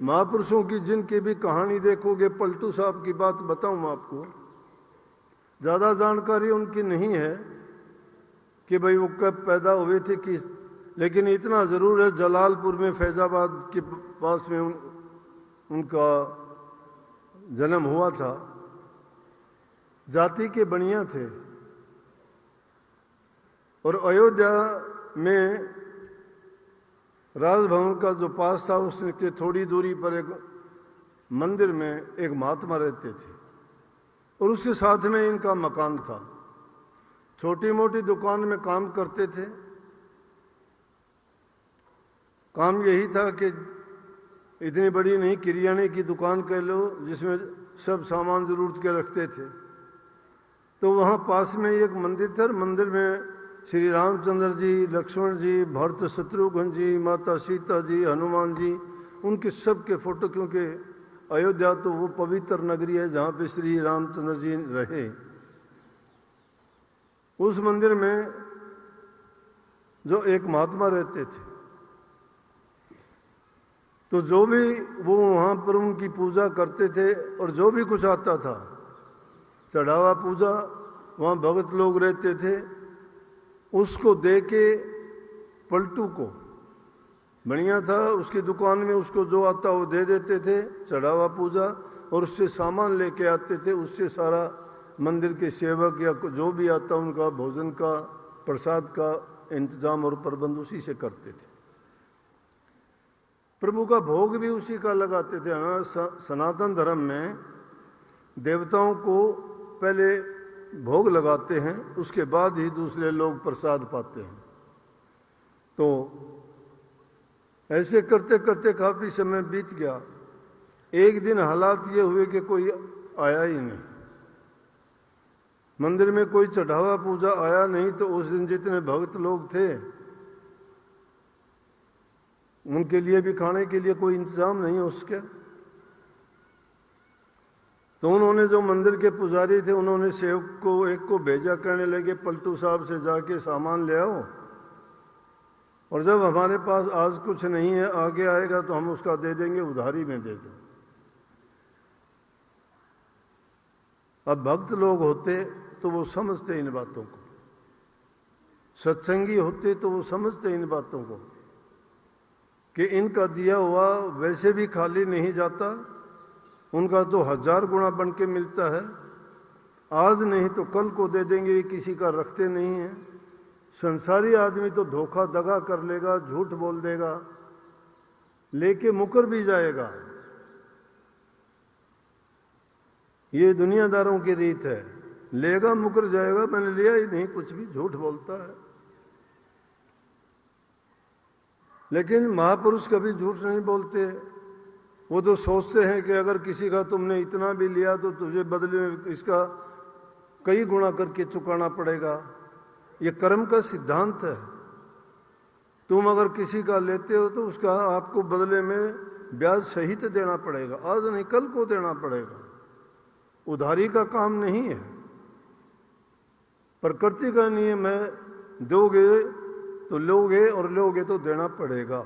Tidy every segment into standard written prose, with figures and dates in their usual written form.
महापुरुषों की जिनकी भी कहानी देखोगे, पलटू साहब की बात बताऊं आपको, ज़्यादा जानकारी उनकी नहीं है कि भाई वो कब पैदा हुए थे कि, लेकिन इतना ज़रूर है जलालपुर में फैज़ाबाद के पास में उनका जन्म हुआ था। जाति के बनिया थे और अयोध्या में राजभवन का जो पास था उसके थोड़ी दूरी पर एक मंदिर में एक महात्मा रहते थे और उसके साथ में इनका मकान था। छोटी मोटी दुकान में काम करते थे। काम यही था कि इतनी बड़ी नहीं, किराने की दुकान कह लो जिसमें सब सामान जरूरत के रखते थे। तो वहाँ पास में एक मंदिर था। मंदिर में श्री रामचंद्र जी, लक्ष्मण जी, भरत शत्रुघ्न जी, माता सीता जी, हनुमान जी, उनके सब के फोटो, क्योंकि अयोध्या तो वो पवित्र नगरी है जहाँ पे श्री रामचंद्र जी रहे। उस मंदिर में जो एक महात्मा रहते थे, तो जो भी वो वहाँ पर उनकी पूजा करते थे और जो भी कुछ आता था, चढ़ावा पूजा, वहाँ भगत लोग रहते थे, उसको दे के पलटू को बढ़िया था, उसकी दुकान में उसको जो आता वो दे देते थे, चढ़ावा पूजा, और उससे सामान लेके आते थे। उससे सारा मंदिर के सेवक या जो भी आता उनका भोजन का, प्रसाद का इंतजाम और प्रबंध उसी से करते थे। प्रभु का भोग भी उसी का लगाते थे। हाँ, सनातन धर्म में देवताओं को पहले भोग लगाते हैं, उसके बाद ही दूसरे लोग प्रसाद पाते हैं। तो ऐसे करते करते काफी समय बीत गया। एक दिन हालात ये हुए कि कोई आया ही नहीं, मंदिर में कोई चढ़ावा पूजा आया नहीं। तो उस दिन जितने भक्त लोग थे उनके लिए भी खाने के लिए कोई इंतजाम नहीं उसके। तो उन्होंने, जो मंदिर के पुजारी थे, उन्होंने सेवक को एक को भेजा, कहने लगे पलटू साहब से जाके सामान ले आओ, और जब हमारे पास आज कुछ नहीं है, आगे आएगा तो हम उसका दे देंगे, उधारी में दे दो। अब भक्त लोग होते तो वो समझते इन बातों को, सत्संगी होते तो वो समझते इन बातों को कि इनका दिया हुआ वैसे भी खाली नहीं जाता, उनका तो 1000 गुना बन के मिलता है। आज नहीं तो कल को दे देंगे, ये किसी का रखते नहीं है। संसारी आदमी तो धोखा दगा कर लेगा, झूठ बोल देगा, लेके मुकर भी जाएगा। ये दुनियादारों की रीत है, लेगा मुकर जाएगा, मैंने लिया ही नहीं, कुछ भी झूठ बोलता है। लेकिन महापुरुष कभी झूठ नहीं बोलते। वो तो सोचते हैं कि अगर किसी का तुमने इतना भी लिया तो तुझे बदले में इसका कई गुना करके चुकाना पड़ेगा। ये कर्म का सिद्धांत है। तुम अगर किसी का लेते हो तो उसका आपको बदले में ब्याज सहित देना पड़ेगा, आज नहीं कल को देना पड़ेगा। उधारी का काम नहीं है। प्रकृति का नियम है, दोगे तो लोगे और लोगे तो देना पड़ेगा।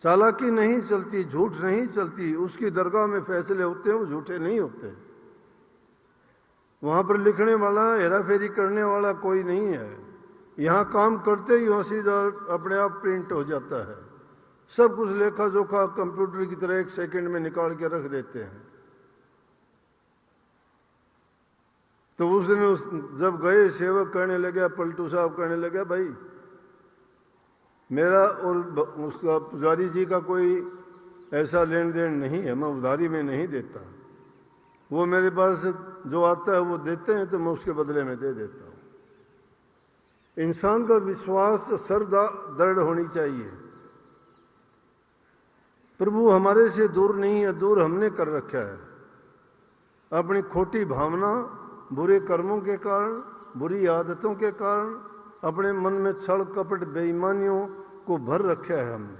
चालाकी नहीं चलती, झूठ नहीं चलती। उसकी दरगाह में फैसले होते हैं, वो झूठे नहीं होते। वहां पर लिखने वाला, हेराफेरी करने वाला कोई नहीं है। यहां काम करते ही वहां सीधा अपने आप प्रिंट हो जाता है। सब कुछ लेखा जोखा कंप्यूटर की तरह 1 सेकंड में निकाल के रख देते हैं। तो उस दिन जब गए, सेवक कहने लगे, पलटू साहब कहने लगे, भाई मेरा और उसका पुजारी जी का कोई ऐसा लेन देन नहीं है, मैं उधारी में नहीं देता। वो मेरे पास जो आता है वो देते हैं तो मैं उसके बदले में दे देता हूँ। इंसान का विश्वास दृढ़ होनी चाहिए। प्रभु हमारे से दूर नहीं है, दूर हमने कर रखा है। अपनी खोटी भावना, बुरे कर्मों के कारण, बुरी आदतों के कारण, अपने मन में छल कपट बेईमानियों को भर रखा है हमने।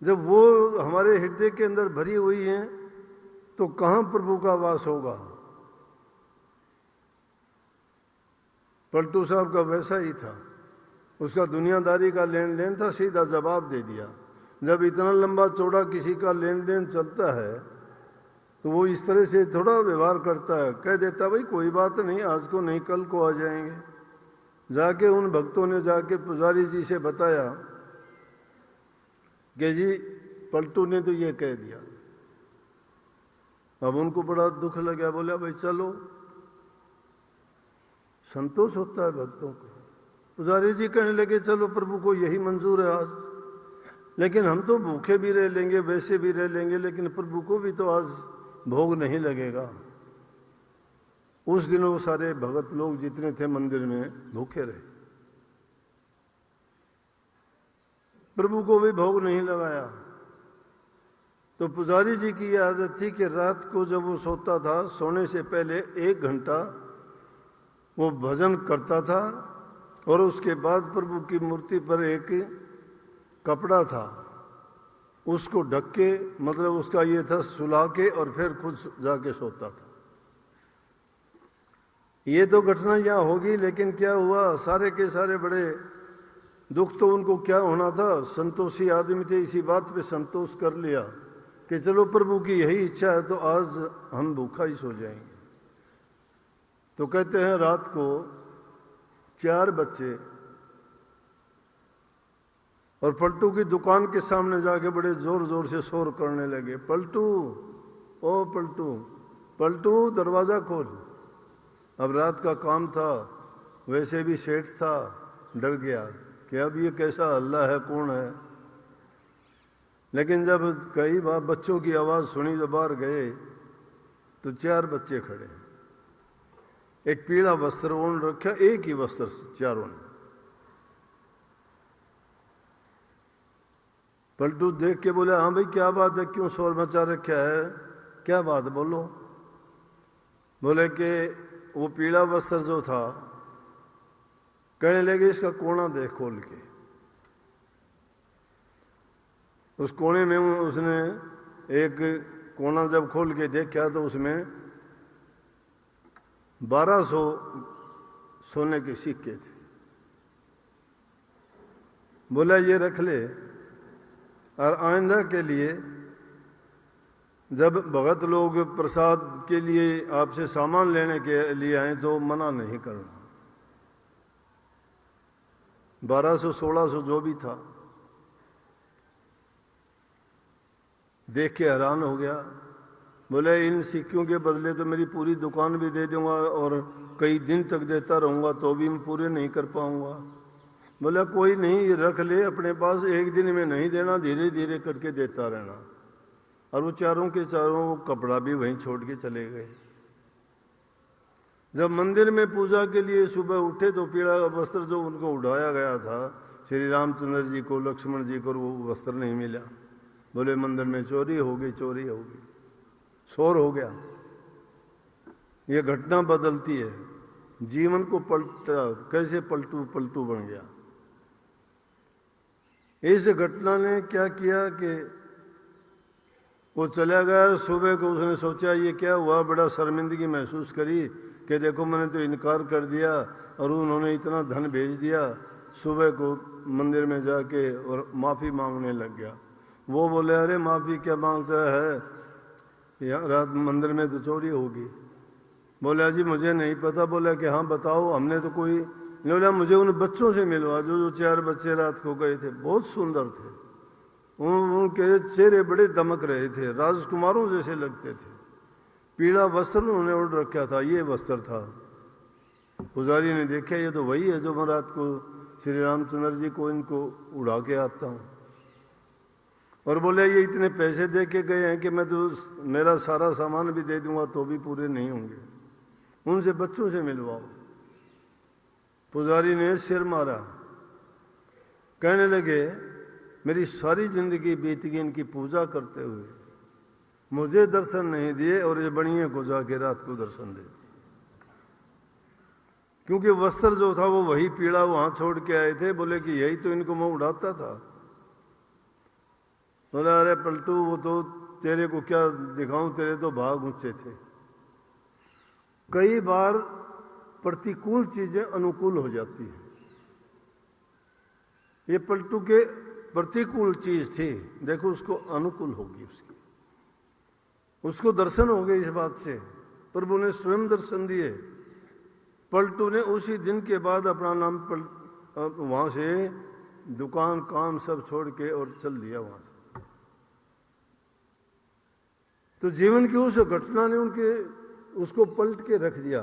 जब वो हमारे हृदय के अंदर भरी हुई हैं तो कहां प्रभु का वास होगा। पलटू साहब का वैसा ही था। उसका दुनियादारी का लेन देन था, सीधा जवाब दे दिया। जब इतना लंबा चौड़ा किसी का लेन देन चलता है तो वो इस तरह से थोड़ा व्यवहार करता है, कह देता भाई कोई बात नहीं, आज को नहीं कल को आ जाएंगे। जाके उन भक्तों ने जाके पुजारी जी से बताया कि जी पलटू ने तो ये कह दिया। अब उनको बड़ा दुख लगा, बोला भाई चलो, संतोष होता है भक्तों को। पुजारी जी कहने लगे चलो प्रभु को यही मंजूर है आज, लेकिन हम तो भूखे भी रह लेंगे, वैसे भी रह लेंगे, लेकिन प्रभु को भी तो आज भोग नहीं लगेगा। उस दिन वो सारे भगत लोग जितने थे मंदिर में भूखे रहे, प्रभु को भी भोग नहीं लगाया। तो पुजारी जी की यह आदत थी कि रात को जब वो सोता था, सोने से पहले 1 घंटा वो भजन करता था, और उसके बाद प्रभु की मूर्ति पर एक कपड़ा था, उसको ढक के, मतलब उसका ये था सुला के, और फिर खुद जाके सोता था। ये तो घटना यहाँ होगी, लेकिन क्या हुआ, सारे के सारे बड़े दुख तो उनको क्या होना था, संतोषी आदमी थे, इसी बात पे संतोष कर लिया कि चलो प्रभु की यही इच्छा है तो आज हम भूखा ही सो जाएंगे। तो कहते हैं रात को 4 बच्चे और पलटू की दुकान के सामने जाके बड़े जोर जोर से शोर करने लगे, पलटू, ओ पलटू, पलटू दरवाजा खोल। अब रात का काम था, वैसे भी सेठ था, डर गया कि अब ये कैसा हल्ला है, कौन है। लेकिन जब कई बार बच्चों की आवाज सुनी तो बाहर गए तो 4 बच्चे खड़े, एक पीला वस्त्र ओढ़ रखा, एक ही वस्त्र चारों ने। पलटू देख के बोले हाँ भाई क्या बात है, क्यों शोर मचा रखा है, क्या बात बोलो। बोले कि वो पीला वस्त्र जो था, कहने लगे इसका कोना देख खोल के। उस कोने में उसने एक कोना जब खोल के देखा तो उसमें 1200 सोने के सिक्के थे। बोला ये रख ले, और आइंदा के लिए जब भगत लोग प्रसाद के लिए आपसे सामान लेने के लिए आए तो मना नहीं करना। 1200-1600 जो भी था, देख के हैरान हो गया। बोले इन सिक्कों के बदले तो मेरी पूरी दुकान भी दे दूंगा और कई दिन तक देता रहूंगा तो भी मैं पूरे नहीं कर पाऊंगा। बोला कोई नहीं, ये रख ले अपने पास, एक दिन में नहीं देना, धीरे धीरे करके देता रहना। और वो चारों के चारों वो कपड़ा भी वहीं छोड़ के चले गए। जब मंदिर में पूजा के लिए सुबह उठे तो पीला वस्त्र जो उनको उड़ाया गया था, श्री रामचंद्र जी को, लक्ष्मण जी को, वो वस्त्र नहीं मिला। बोले मंदिर में चोरी हो गई, चोरी हो गई, शोर हो गया। ये घटना बदलती है जीवन को, पलटा कैसे पलटू पलटू बन गया। इस घटना ने क्या किया कि वो चला गया। सुबह को उसने सोचा ये क्या हुआ, बड़ा शर्मिंदगी महसूस करी कि देखो मैंने तो इनकार कर दिया और उन्होंने इतना धन भेज दिया। सुबह को मंदिर में जाके और माफ़ी मांगने लग गया। वो बोले अरे माफ़ी क्या मांगता है, यहाँ रात मंदिर में तो चोरी होगी। बोला जी मुझे नहीं पता। बोला कि हाँ बताओ, हमने तो कोई। बोला मुझे उन बच्चों से मिलवा जो 4 बच्चे रात को गए थे, बहुत सुंदर थे, उनके चेहरे बड़े दमक रहे थे, राजकुमारों जैसे लगते थे। पीला वस्त्र उन्होंने ओढ़ रखा था, ये वस्त्र था। पुजारी ने देखा ये तो वही है जो मैं रात को श्री रामचंद्र जी को इनको उड़ा के आता हूँ। और बोले ये इतने पैसे दे के गए हैं कि मैं तो मेरा सारा सामान भी दे दूंगा तो भी पूरे नहीं होंगे, उनसे बच्चों से मिलवाओ। पुजारी ने सिर मारा, कहने लगे मेरी सारी जिंदगी बीत गई इनकी पूजा करते हुए, मुझे दर्शन नहीं दिए और ये बनिए को जाके रात को दर्शन दे दिए। क्योंकि वस्त्र जो था वो वही पीड़ा वहां छोड़ के आए थे। बोले कि यही तो इनको मैं उड़ाता था। बोला अरे पलटू वो तो तेरे को क्या दिखाऊं, तेरे तो भाग ऊंचे थे। कई बार प्रतिकूल चीजें अनुकूल हो जाती हैं। ये प्रतिकूल चीज थी, देखो उसको अनुकूल होगी उसकी, उसको दर्शन हो गए इस बात से। प्रभु ने स्वयं दर्शन दिए। पलटू ने उसी दिन के बाद अपना नाम वहां से दुकान काम सब छोड़ के और चल दिया वहां से। तो जीवन की उस घटना ने उसको पलट के रख दिया।